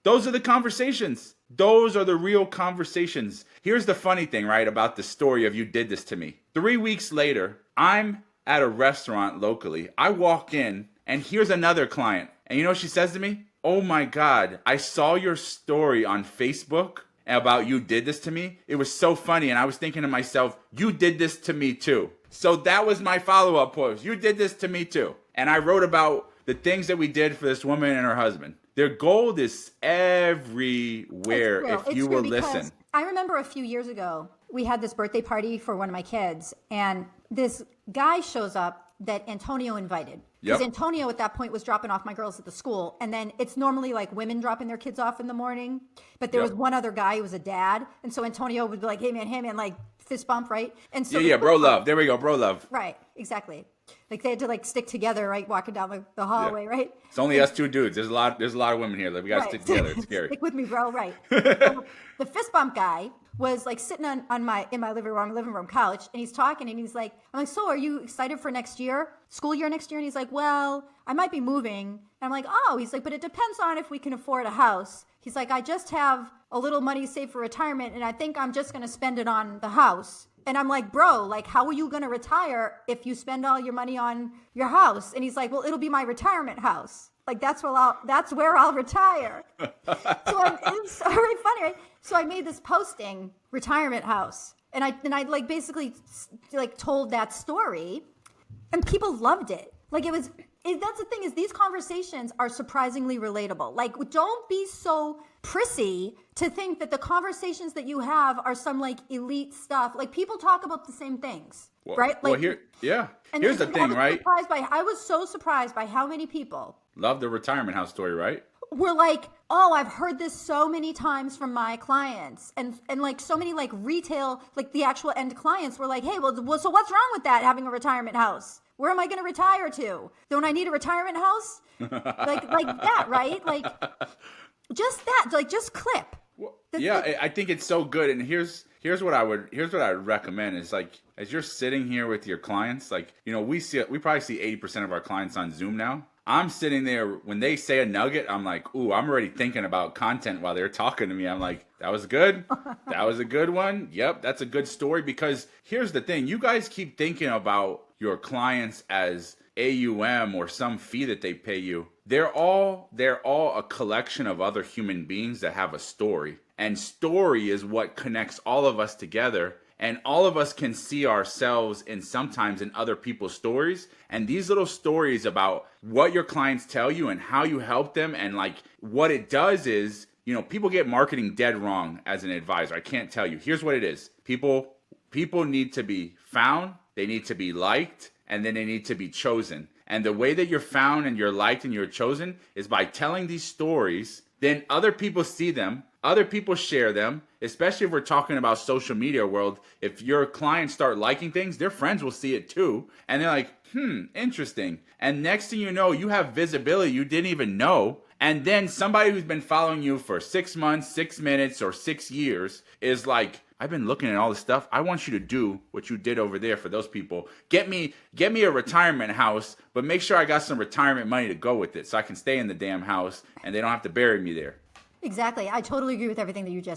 Those are the conversations. Those are the real conversations. Here's the funny thing, right, about the story of you did this to me. 3 weeks later, I'm at a restaurant locally. I walk in, and here's another client. And you know what she says to me? Oh my God, I saw your story on Facebook about you did this to me. It was so funny. And I was thinking to myself, you did this to me too. So that was my follow-up post. You did this to me too. And I wrote about the things that we did for this woman and her husband. Their gold is everywhere if you will listen. I remember a few years ago, we had this birthday party for one of my kids, and this guy shows up that Antonio invited. Because Antonio at that point was dropping off my girls at the school. And then it's normally like women dropping their kids off in the morning. But there was one other guy who was a dad. And so Antonio would be like, hey man, like fist bump, right? And so bro love. There we go, bro love. Right, exactly. Like they had to like stick together, right? Walking down the hallway, right? It's only us two dudes. There's a lot of women here. Like, we got to stick together. It's scary. Stick with me, bro. Right. So the fist bump guy was like sitting in my living room couch, and he's talking, and he's like, I'm like, so are you excited for next year, school year next year? And he's like, well, I might be moving. And I'm like, oh, he's like, but it depends on if we can afford a house. He's like, I just have a little money saved for retirement, and I think I'm just going to spend it on the house. And I'm like, bro, like, how are you going to retire if you spend all your money on your house? And he's like, well, it'll be my retirement house. Like, that's where I'll retire. It's very funny, right? So I made this posting, retirement house. And I like basically like told that story, and people loved it. Like that's the thing, is these conversations are surprisingly relatable. Like, don't be so prissy to think that the conversations that you have are some like elite stuff. Like, people talk about the same things, right? Like, here's the thing, right? I was so surprised by how many people love the retirement house story, right? We're like, oh, I've heard this so many times from my clients, and like so many like retail, like the actual end clients were like, hey, well, so what's wrong with that, having a retirement house? Where am I going to retire to? Don't I need a retirement house? like that, right? Like just that, like just clip. I think it's so good. And here's what I would recommend is, like, as you're sitting here with your clients, like, you know, we probably see 80% of our clients on Zoom now. I'm sitting there, when they say a nugget, I'm like, ooh, I'm already thinking about content while they're talking to me. I'm like, that was good. That was a good one. Yep, that's a good story. Because here's the thing. You guys keep thinking about your clients as AUM or some fee that they pay you. They're all a collection of other human beings that have a story. And story is what connects all of us together. And all of us can see ourselves sometimes in other people's stories. And these little stories about what your clients tell you and how you help them, and like what it does is, you know, people get marketing dead wrong as an advisor. I can't tell you. Here's what it is. People need to be found, they need to be liked, and then they need to be chosen. And the way that you're found and you're liked and you're chosen is by telling these stories. Then other people see them. Other people share them, especially if we're talking about social media world. If your clients start liking things, their friends will see it too. And they're like, interesting. And next thing you know, you have visibility you didn't even know. And then somebody who's been following you for 6 months, 6 minutes, or 6 years is like, I've been looking at all this stuff. I want you to do what you did over there for those people. Get me a retirement house, but make sure I got some retirement money to go with it so I can stay in the damn house and they don't have to bury me there. Exactly. I totally agree with everything that you just